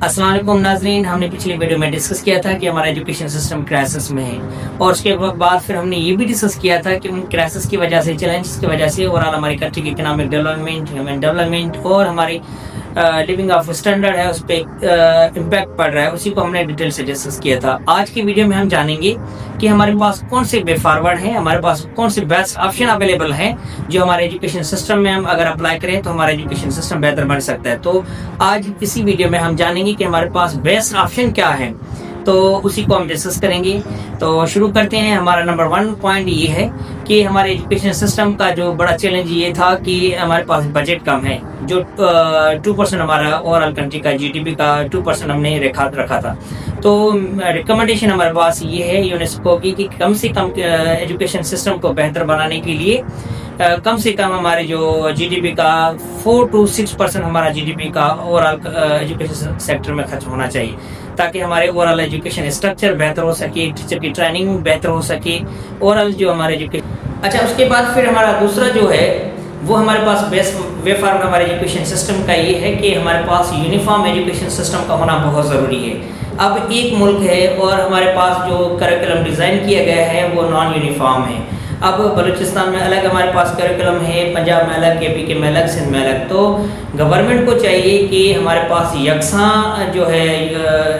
अस्सलाम वालेकुम नाज़रीन, हमने पिछली वीडियो में डिस्कस किया था कि हमारा एजुकेशन सिस्टम क्राइसिस में है और उसके बाद फिर हमने ये भी डिस्कस किया था कि उन क्राइसिस की वजह से, चैलेंजेस की वजह से ओवरऑल हमारी कंट्री की इकोनॉमिक डेवलपमेंट, ह्यूमन डेवलपमेंट और हमारी लिविंग ऑफ स्टैंडर्ड है उस पर इम्पैक्ट पड़ रहा है। उसी को हमने डिटेल से डिस्कस किया था। आज की वीडियो में हम जानेंगे कि हमारे पास कौन से वे फॉरवर्ड हैं, हमारे पास कौन से बेस्ट ऑप्शन अवेलेबल हैं जो हमारे एजुकेशन सिस्टम में हम अगर अप्लाई करें तो हमारा एजुकेशन सिस्टम बेहतर बन सकता है। तो आज इसी वीडियो में हम जानेंगे कि हमारे पास बेस्ट ऑप्शन क्या है, तो उसी को हम डिस्कस करेंगे। तो शुरू करते हैं। हमारा नंबर 1 पॉइंट ये है कि हमारे एजुकेशन सिस्टम का जो बड़ा चैलेंज ये था कि हमारे पास बजट कम है। जो 2% हमारा ओवरऑल कंट्री का जीडीपी का 2% हमने रखा था। तो रिकमेंडेशन हमारे पास ये है यूनेस्को की कि कम से कम एजुकेशन सिस्टम को बेहतर बनाने के लिए कम से कम हमारे जो जीडीपी का 4 to 6% हमारा जीडीपी का ओवरऑल एजुकेशन सेक्टर में खर्च होना चाहिए, ताकि हमारे ओवरऑल एजुकेशन स्ट्रक्चर बेहतर हो सके, टीचर की ट्रेनिंग बेहतर हो सके, ओवरऑल जो हमारे एजुकेशन। अच्छा, उसके बाद फिर हमारा दूसरा जो है वो हमारे पास बेस्ट वे फॉरवर्ड हमारे एजुकेशन सिस्टम का ये है कि हमारे पास यूनिफॉर्म एजुकेशन सिस्टम का होना बहुत ज़रूरी है। अब एक मुल्क है और हमारे पास जो करिकुलम डिज़ाइन किया गया है वो नॉन यूनिफॉर्म है। अब बलूचिस्तान में अलग हमारे पास करिकुलम है, पंजाब में अलग, केपी के में अलग, सिंध में अलग। तो गवर्नमेंट को चाहिए कि हमारे पास यकसां जो है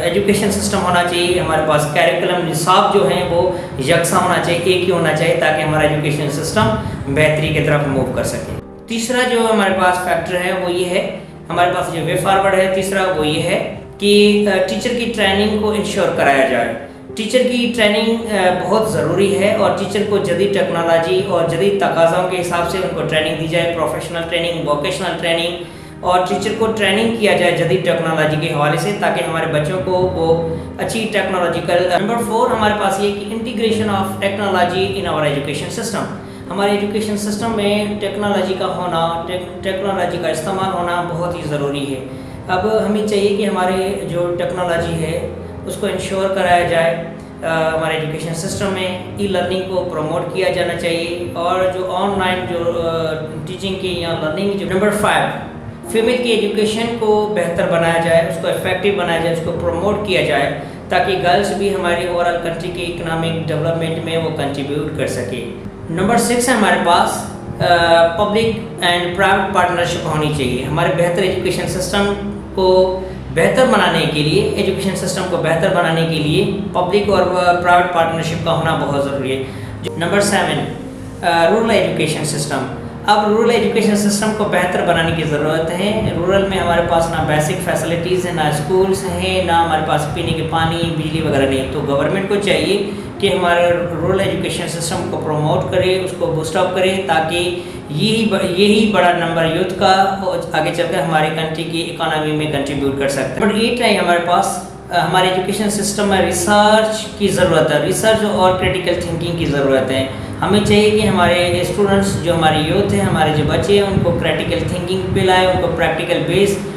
एजुकेशन सिस्टम होना चाहिए। हमारे पास करिकुलम निसाब जो है वो यकसां होना चाहिए, एक ही होना चाहिए, ताकि हमारा एजुकेशन सिस्टम बेहतरी की तरफ मूव कर सके। तीसरा जो हमारे पास फैक्टर है वो ये है, हमारे पास जो वे फॉरवर्ड है तीसरा वो ये है कि टीचर की ट्रेनिंग को इंश्योर कराया जाए। टीचर की ट्रेनिंग बहुत ज़रूरी है और टीचर को जदीद टेक्नोलॉजी और जदीद तकाज़ों के हिसाब से उनको ट्रेनिंग दी जाए, प्रोफेशनल ट्रेनिंग, वोकेशनल ट्रेनिंग, और टीचर को ट्रेनिंग किया जाए जदीद टेक्नोलॉजी के हवाले से, ताकि हमारे बच्चों को वो अच्छी टेक्नोलॉजिकल। नंबर 4 हमारे पास ये कि integration of technology in our education system. हमारे एजुकेशन सिस्टम में टेक्नोलॉजी का होना, टेक्नोलॉजी का इस्तेमाल होना बहुत ही ज़रूरी है। अब हमें चाहिए कि हमारे जो टेक्नोलॉजी है उसको इंश्योर कराया जाए। हमारे एजुकेशन सिस्टम में ई लर्निंग को प्रमोट किया जाना चाहिए और जो ऑनलाइन जो टीचिंग की या लर्निंग जो। नंबर 5 फीमेल की एजुकेशन को बेहतर बनाया जाए, उसको इफेक्टिव बनाया जाए, उसको प्रमोट किया जाए, ताकि गर्ल्स भी हमारी ओवरऑल कंट्री के इकोनॉमिक डेवलपमेंट में वो कंट्रीब्यूट कर सके। नंबर 6 है हमारे पास पब्लिक एंड प्राइवेट पार्टनरशिप होनी चाहिए। हमारे बेहतर एजुकेशन सिस्टम को बेहतर बनाने के लिए, एजुकेशन सिस्टम को बेहतर बनाने के लिए पब्लिक और प्राइवेट पार्टनरशिप का होना बहुत ज़रूरी है। Number 7 rural education system. अब रूरल एजुकेशन सिस्टम को बेहतर बनाने की ज़रूरत है। रूरल में हमारे पास ना बेसिक फैसिलिटीज़ हैं, ना स्कूल्स हैं, ना हमारे पास पीने के पानी, बिजली वगैरह नहीं। तो गवर्नमेंट को चाहिए कि हमारे रूरल एजुकेशन सिस्टम को प्रमोट करे, उसको बूस्ट अप करे, ताकि यही बड़ा नंबर यूथ का आगे चलकर हमारे कंट्री की इकोनॉमी में कंट्रीब्यूट कर सकता है। नंबर 8 है हमारे पास हमारे एजुकेशन सिस्टम में रिसर्च की ज़रूरत है, रिसर्च और क्रिटिकल थिंकिंग की ज़रूरत है। हमें चाहिए कि हमारे स्टूडेंट्स जो हमारे यूथ हैं, हमारे जो बच्चे हैं, उनको क्रिटिकल थिंकिंग पे लाएँ, उनको प्रैक्टिकल बेस्ड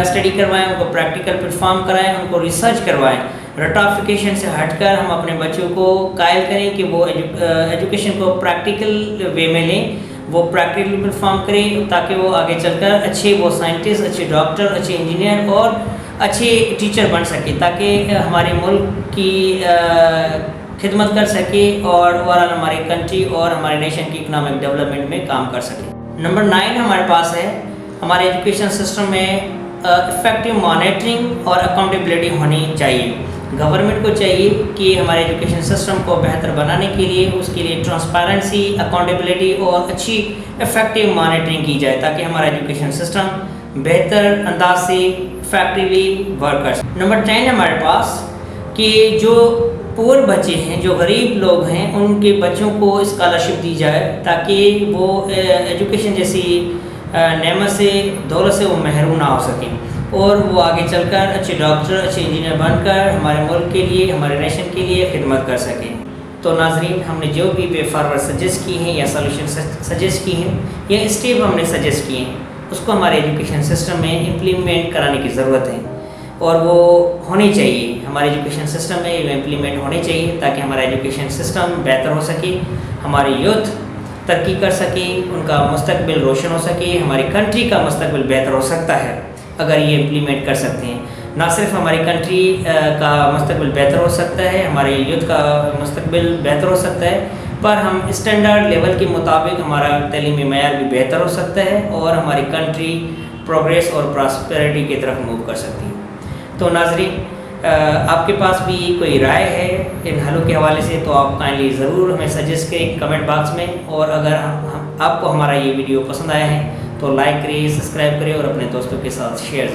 स्टडी करवाएं, उनको प्रैक्टिकल परफॉर्म कराएं, उनको रिसर्च करवाएं। रटाफिकेशन से हटकर हम अपने बच्चों को कायल करें कि वो एजुकेशन को प्रैक्टिकल वे में लें, वो प्रैक्टिकल परफॉर्म करें, ताकि वो आगे चलकर अच्छे वो साइंटिस्ट, अच्छे डॉक्टर, अच्छे इंजीनियर और अच्छे टीचर बन सके, ताकि हमारे मुल्क की खिदमत कर सके और ओवरऑल हमारे कंट्री और हमारे नेशन की इकोनॉमिक डेवलपमेंट में काम कर सके। नंबर 9 हमारे पास है हमारे एजुकेशन सिस्टम में इफेक्टिव मॉनिटरिंग और अकाउंटेबिलिटी होनी चाहिए। गवर्नमेंट को चाहिए कि हमारे एजुकेशन सिस्टम को बेहतर बनाने के लिए उसके लिए ट्रांसपेरेंसी, अकाउंटेबिलिटी और अच्छी इफेक्टिव मॉनिटरिंग की जाए, ताकि हमारा एजुकेशन सिस्टम बेहतर अंदाज से इफेक्टिवली वर्क कर सके। नंबर 10 हमारे पास कि जो पुअर बच्चे हैं, जो गरीब लोग हैं, उनके बच्चों को स्कॉलरशिप दी जाए, ताकि वो एजुकेशन जैसी नेमत से, दौलत से वो महरूम ना हो सकें और वो आगे चलकर अच्छे डॉक्टर, अच्छे इंजीनियर बनकर हमारे मुल्क के लिए, हमारे नेशन के लिए खिदमत कर सकें। तो नाजरीन, हमने जो भी वे फॉरवर्ड सजेस्ट की हैं या सोल्यूशन सजेस्ट की हैं या स्टेप हमने सजेस्ट किए हैं, उसको हमारे एजुकेशन सिस्टम में इम्प्लीमेंट कराने की ज़रूरत है और वो होने चाहिए। हमारे एजुकेशन सिस्टम में ये इम्प्लीमेंट होने चाहिए, ताकि हमारा एजुकेशन सिस्टम बेहतर हो सके, हमारे यूथ तरक्की कर सके, उनका मुस्तकबिल रोशन हो सके, हमारी कंट्री का मुस्तकबिल बेहतर हो सकता है अगर ये इम्प्लीमेंट कर सकते हैं। نہ صرف ہماری کنٹری کا مستقبل بہتر ہو سکتا ہے، ہمارے یوتھ کا مستقبل بہتر ہو سکتا ہے، پر ہم اسٹینڈرڈ لیول کے مطابق ہمارا تعلیمی معیار بھی بہتر ہو سکتا ہے اور ہماری کنٹری پروگریس اور پراسپیرٹی کی طرف موو کر سکتی ہے۔ تو ناظرین، آپ کے پاس بھی کوئی رائے ہے ان حلوں کے حوالے سے تو آپ کائنڈلی ضرور ہمیں سجیسٹ کریں کمنٹ باکس میں، اور اگر آپ کو ہمارا یہ ویڈیو پسند آیا ہے تو لائک کریے، سبسکرائب کریں اور اپنے دوستوں کے ساتھ شیئر